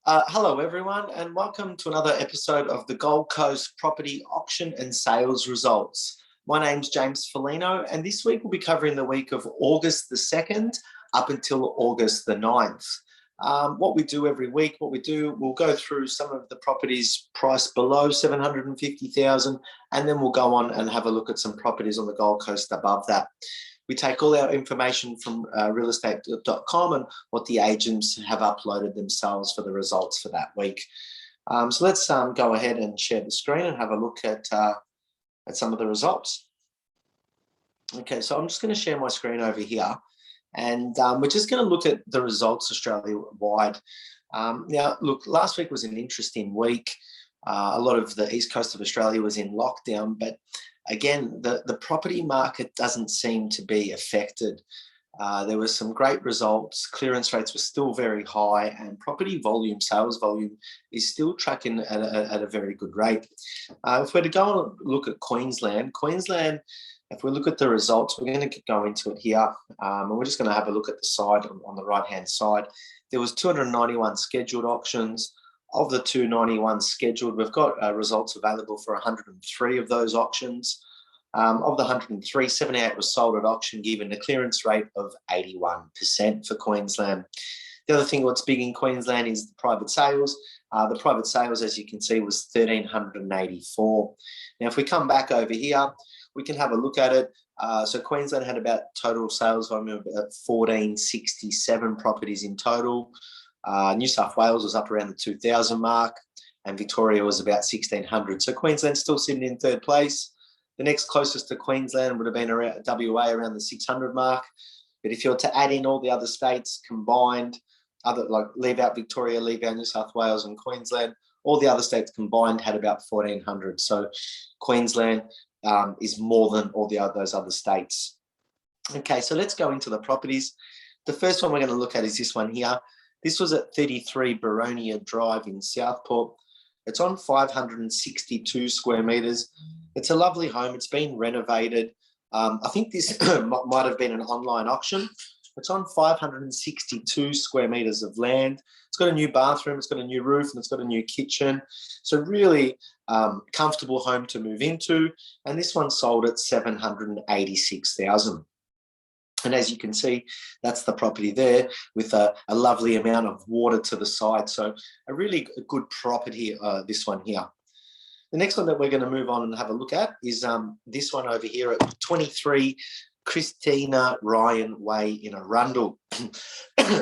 Hello, everyone, and welcome to another episode of the Gold Coast Property Auction and Sales Results. My name's James Folino, and this week we'll be covering the week of August the 2nd up until August the 9th. What we do every week, we'll go through some of the properties priced below 750,000, and then we'll go on and have a look at some properties on the Gold Coast above that. We take all our information from realestate.com and what the agents have uploaded themselves for the results for that week. So let's go ahead and share the screen and have a look at some of the results. Okay, so I'm just going to share my screen over here, and we're just going to look at the results Australia-wide. Now, look, last week was an interesting week. A lot of the east coast of Australia was in lockdown, but again, the property market doesn't seem to be affected. There were some great results. Clearance rates were still very high, and property volume, sales volume, is still tracking at a very good rate. If we're to go and look at Queensland, if we look at the results, we're going to go into it here, and we're just going to have a look at the side on the right-hand side. There was 291 scheduled auctions. Of the 291 scheduled, we've got results available for 103 of those auctions. Of the 103, 78 was sold at auction, giving a clearance rate of 81% for Queensland. The other thing what's big in Queensland is the private sales. The private sales, as you can see, was 1,384. Now, if we come back over here, we can have a look at it. So Queensland had about total sales volume of about 1,467 properties in total. New South Wales was up around the 2,000 mark, and Victoria was about 1,600. So Queensland's still sitting in third place. The next closest to Queensland would have been around WA, around the 600 mark. But if you're to add in all the other states combined, leave out Victoria, leave out New South Wales and Queensland, all the other states combined had about 1,400. So Queensland is more than all those other states. Okay, so let's go into the properties. The first one we're going to look at is this one here. This was at 33 Baronia Drive in Southport. It's on 562 square metres. It's a lovely home. It's been renovated. I think this might have been an online auction. It's on 562 square metres of land. It's got a new bathroom, it's got a new roof, and it's got a new kitchen. So really comfortable home to move into. And this one sold at 786,000. And as you can see, that's the property there with a lovely amount of water to the side. So a really good property, this one here. The next one that we're going to move on and have a look at is this one over here at 23 Christina Ryan Way in Arundel.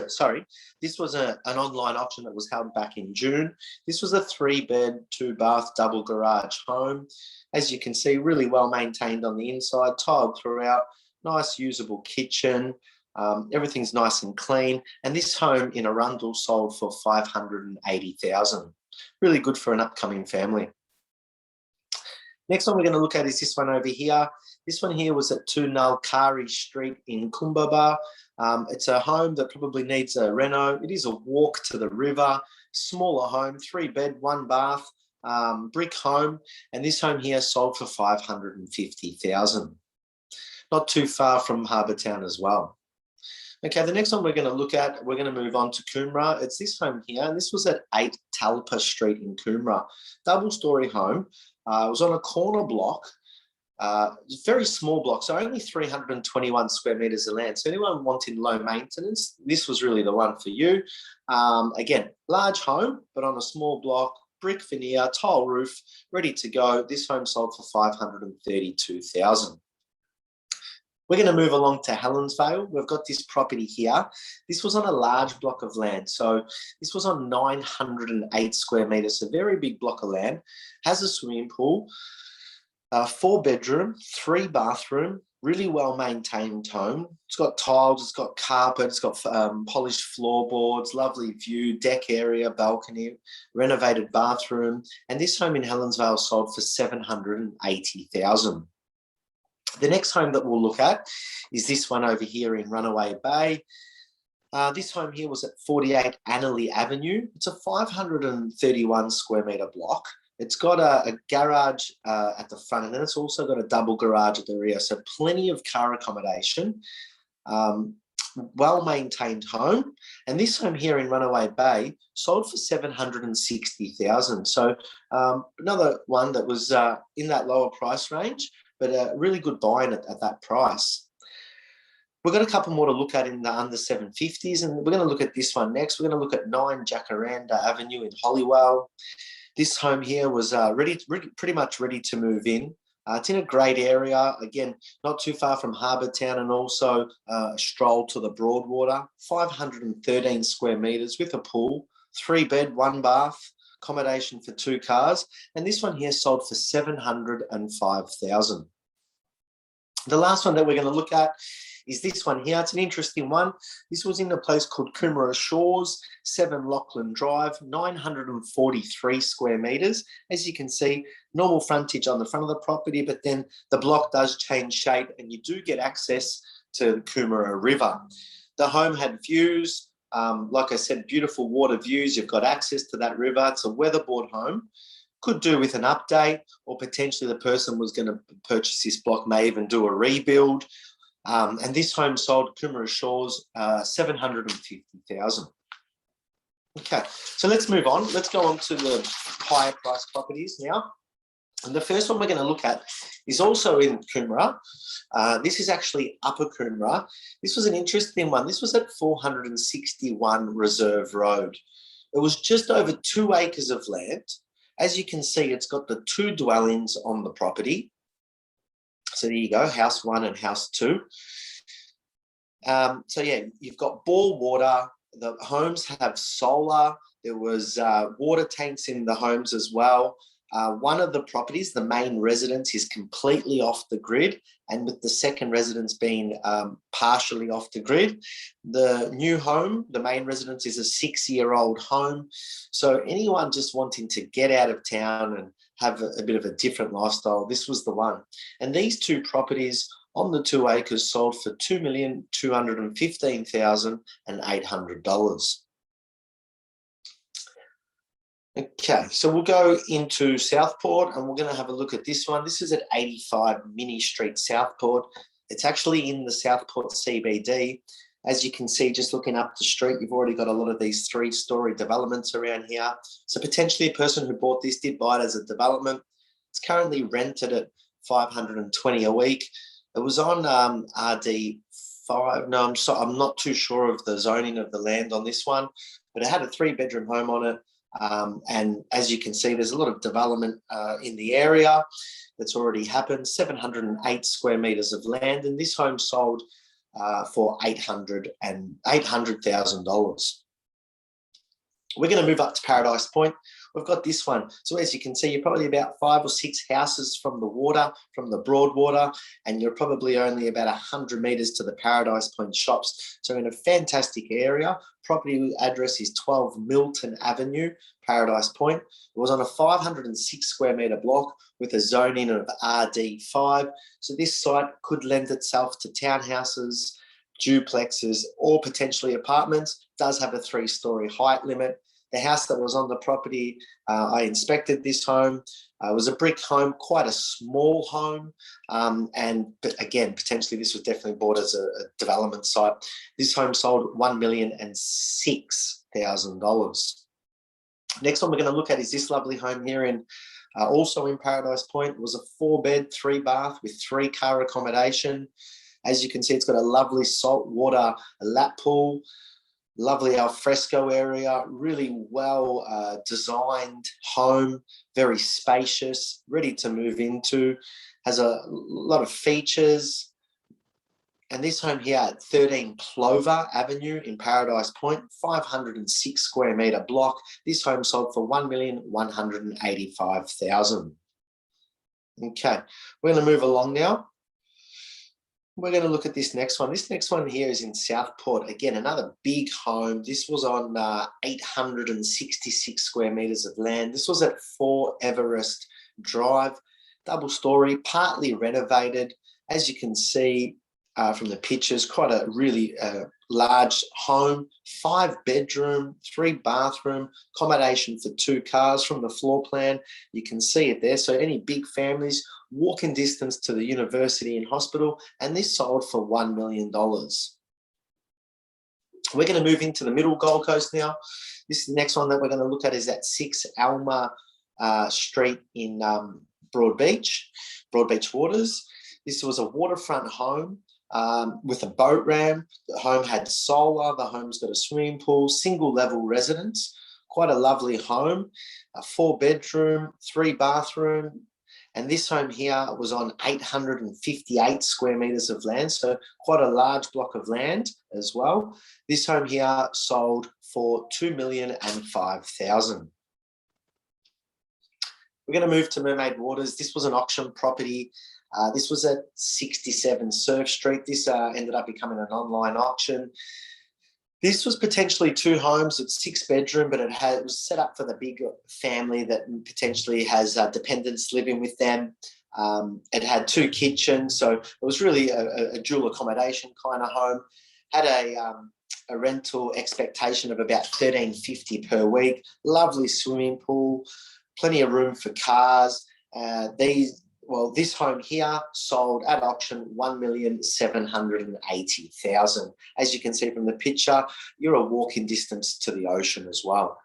Sorry, this was an online auction that was held back in June. This was a 3-bed, 2-bath, double garage home. As you can see, really well maintained on the inside, tiled throughout. Nice usable kitchen, everything's nice and clean. And this home in Arundel sold for 580,000. Really good for an upcoming family. Next one we're going to look at is this one over here. This one here was at 2 Nalkari Street in Kumbaba. It's a home that probably needs a reno. It is a walk to the river, smaller home, 3-bed, 1-bath, brick home. And this home here sold for 550,000. Not too far from Harbour Town as well. Okay, the next one we're going to look at, we're going to move on to Coomera. It's this home here, and this was at 8 Talpa Street in Coomera. Double-storey home. It was on a corner block, very small block, so only 321 square metres of land. So anyone wanting low maintenance, this was really the one for you. Again, large home, but on a small block, brick veneer, tile roof, ready to go. This home sold for 532,000. We're going to move along to Helensvale. We've got this property here. This was on a large block of land. So this was on 908 square metres, a very big block of land. Has a swimming pool, 4-bedroom, 3-bathroom, really well-maintained home. It's got tiles, it's got carpet, it's got polished floorboards, lovely view, deck area, balcony, renovated bathroom. And this home in Helensvale sold for 780,000. The next home that we'll look at is this one over here in Runaway Bay. This home here was at 48 Annerley Avenue. It's a 531 square metre block. It's got a garage at the front, and then it's also got a double garage at the rear, so plenty of car accommodation. well-maintained home. And this home here in Runaway Bay sold for $760,000. So another one that was in that lower price range, but a really good buying at that price. We've got a couple more to look at in the under 750s, and we're going to look at this one next. We're going to look at 9 Jacaranda Avenue in Holywell. This home here was pretty much ready to move in. It's in a great area, again, not too far from Harbour Town, and also a stroll to the Broadwater. 513 square metres with a pool, 3-bed, 1-bath, accommodation for 2 cars. And this one here sold for $705,000. The last one that we're going to look at is this one here. It's an interesting one. This was in a place called Coomera Shores, 7 Lachlan Drive, 943 square metres. As you can see, normal frontage on the front of the property, but then the block does change shape and you do get access to the Coomera River. The home had views, like I said, beautiful water views. You've got access to that river. It's a weatherboard home. Could do with an update, or potentially the person was going to purchase this block may even do a rebuild. And this home sold Coomera Shores, $750,000. Okay, so let's move on. Let's go on to the higher price properties now. And the first one we're going to look at is also in Coomera. This is actually Upper Coomera. This was an interesting one. This was at 461 Reserve Road. It was just over 2 acres of land. As you can see, it's got the 2 dwellings on the property. So there you go, house 1 and house 2. So yeah, you've got bore water. The homes have solar. There was water tanks in the homes as well. One of the properties, the main residence, is completely off the grid, and with the second residence being partially off the grid. The new home, the main residence, is a 6-year-old home. So anyone just wanting to get out of town and have a bit of a different lifestyle, this was the one. And these 2 properties on the 2 acres sold for $2,215,800. Okay, so we'll go into Southport and we're going to have a look at this one. This is at 85 Mini Street, Southport. It's actually in the Southport CBD. As you can see, just looking up the street, you've already got a lot of these 3-story developments around here. So potentially a person who bought this did buy it as a development. It's currently rented at $520 a week. It was on RD5. No, I'm not too sure of the zoning of the land on this one, but it had a 3-bedroom home on it. And as you can see, there's a lot of development in the area that's already happened. 708 square metres of land, and this home sold for $800,000. We're going to move up to Paradise Point. We've got this one. So as you can see, you're probably about 5 or 6 houses from the water, from the Broadwater, and you're probably only about 100 metres to the Paradise Point shops. So in a fantastic area. Property address is 12 Milton Avenue, Paradise Point. It was on a 506 square metre block with a zoning of RD5. So this site could lend itself to townhouses, duplexes, or potentially apartments. It does have a 3-story height limit. The house that was on the property, I inspected this home. It was a brick home, quite a small home. But again, potentially this was definitely bought as a development site. This home sold $1,006,000. Next one we're going to look at is this lovely home here in also in Paradise Point. It was a 4-bed, 3-bath with 3-car accommodation. As you can see, it's got a lovely saltwater lap pool. Lovely alfresco area, really well designed home, very spacious, ready to move into, has a lot of features. And this home here at 13 Clover Avenue in Paradise Point, 506 square metre block. This home sold for $1,185,000. Okay, we're going to move along now. We're going to look at this next one. This next one here is in Southport. Again, another big home. This was on 866 square metres of land. This was at 4 Everest Drive, double story, partly renovated. As you can see from the pictures, quite a really large home, 5-bedroom, 3-bathroom, accommodation for 2 cars from the floor plan. You can see it there. So any big families, walking distance to the university and hospital, and this sold for $1 million. We're going to move into the middle Gold Coast now. This is the next one that we're going to look at is at 6 Alma Street in Broadbeach Waters. This was a waterfront home with a boat ramp. The home had solar. The home's got a swimming pool, single level residence. Quite a lovely home, a 4-bedroom, 3-bathroom. And this home here was on 858 square metres of land, so quite a large block of land as well. This home here sold for $2,005,000. We're going to move to Mermaid Waters. This was an auction property. This was at 67 Surf Street. This ended up becoming an online auction. This was potentially 2 homes. It's 6-bedroom, but it was set up for the big family that potentially has dependents living with them. It had 2 kitchens, so it was really a dual accommodation kind of home. Had a rental expectation of about $1,350 per week. Lovely swimming pool, plenty of room for cars. This home here sold at auction $1,780,000. As you can see from the picture, you're a walking distance to the ocean as well.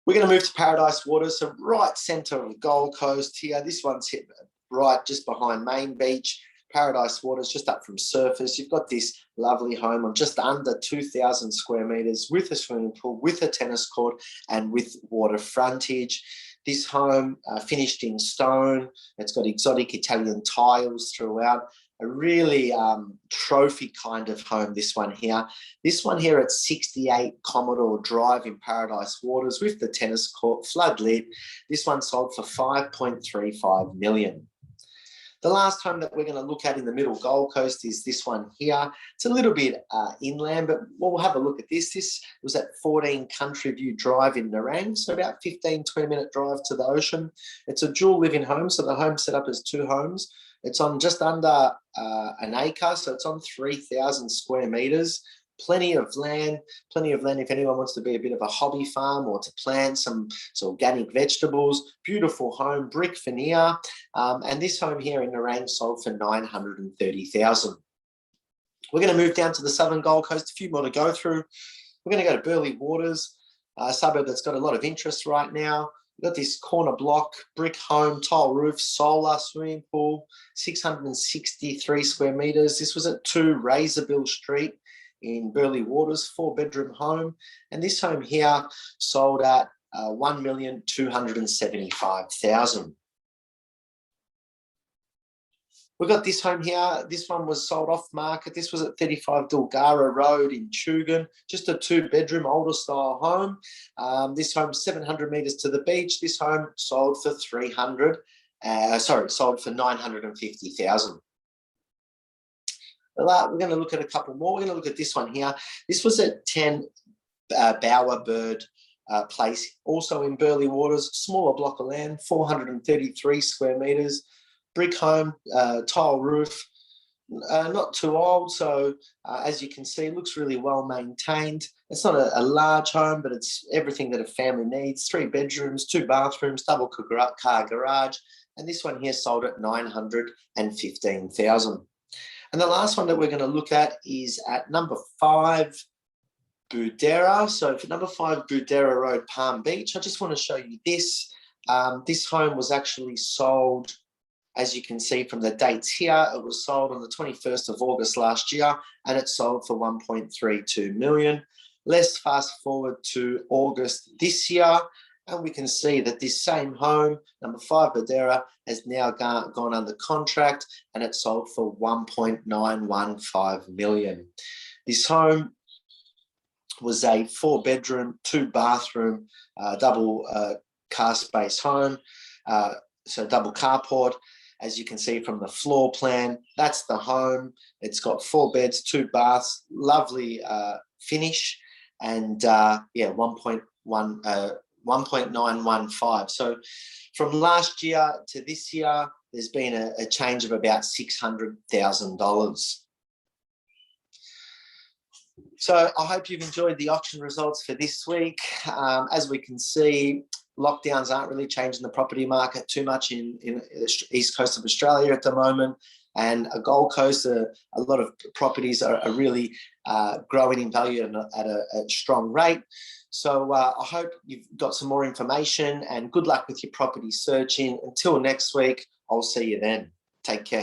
We're going to move to Paradise Waters, so right centre of the Gold Coast here. This one's hit right just behind Main Beach. Paradise Waters, just up from surface. You've got this lovely home on just under 2,000 square metres with a swimming pool, with a tennis court and with water frontage. This home finished in stone. It's got exotic Italian tiles throughout. A really trophy kind of home, this one here. This one here at 68 Commodore Drive in Paradise Waters with the tennis court, floodlit. This one sold for $5.35 million. The last home that we're going to look at in the middle Gold Coast is this one here. It's a little bit inland, but we'll have a look at this. This was at 14 Country View Drive in Nerang, so about 15, 20-minute drive to the ocean. It's a dual living home, so the home's set up as 2 homes. It's on just under an acre, so it's on 3,000 square metres. Plenty of land if anyone wants to be a bit of a hobby farm or to plant some organic vegetables. Beautiful home, brick veneer. And this home here in Nerang sold for $930,000. We're going to move down to the southern Gold Coast, a few more to go through. We're going to go to Burleigh Waters, a suburb that's got a lot of interest right now. We've got this corner block, brick home, tile roof, solar, swimming pool, 663 square metres. This was at 2 Razorbill Street in Burleigh Waters, 4-bedroom home. And this home here sold at $1,275,000. We've got this home here. This one was sold off market. This was at 35 Dulgara Road in Chugan, just a 2-bedroom, older style home. This home 700 metres to the beach. This home sold for $950,000. We're going to look at a couple more. We're going to look at this one here. This was at 10 Bowerbird Place, also in Burleigh Waters, smaller block of land, 433 square metres, brick home, tile roof, not too old. So as you can see, it looks really well maintained. It's not a large home, but it's everything that a family needs. 3 bedrooms, 2 bathrooms, double car garage. And this one here sold at $915,000. And the last one that we're going to look at is at number 5 Budera. So for number 5 Budera Road, Palm Beach, I just want to show you this. This home was actually sold, as you can see from the dates here. It was sold on the 21st of August last year, and it sold for $1.32 million. Let's fast forward to August this year, and we can see that this same home, number 5 Budera, has now gone under contract, and it sold for $1.915 million. This home was a 4-bedroom, 2-bathroom, double car space home, so double carport. As you can see from the floor plan, that's the home. It's got 4 beds, 2 baths, lovely finish, and 1.915. So from last year to this year, there's been a change of about $600,000. So I hope you've enjoyed the auction results for this week. As we can see, lockdowns aren't really changing the property market too much in the east coast of Australia at the moment. And a Gold Coast, a lot of properties are really growing in value at a strong rate. So I hope you've got some more information, and good luck with your property searching. Until next week, I'll see you then. Take care.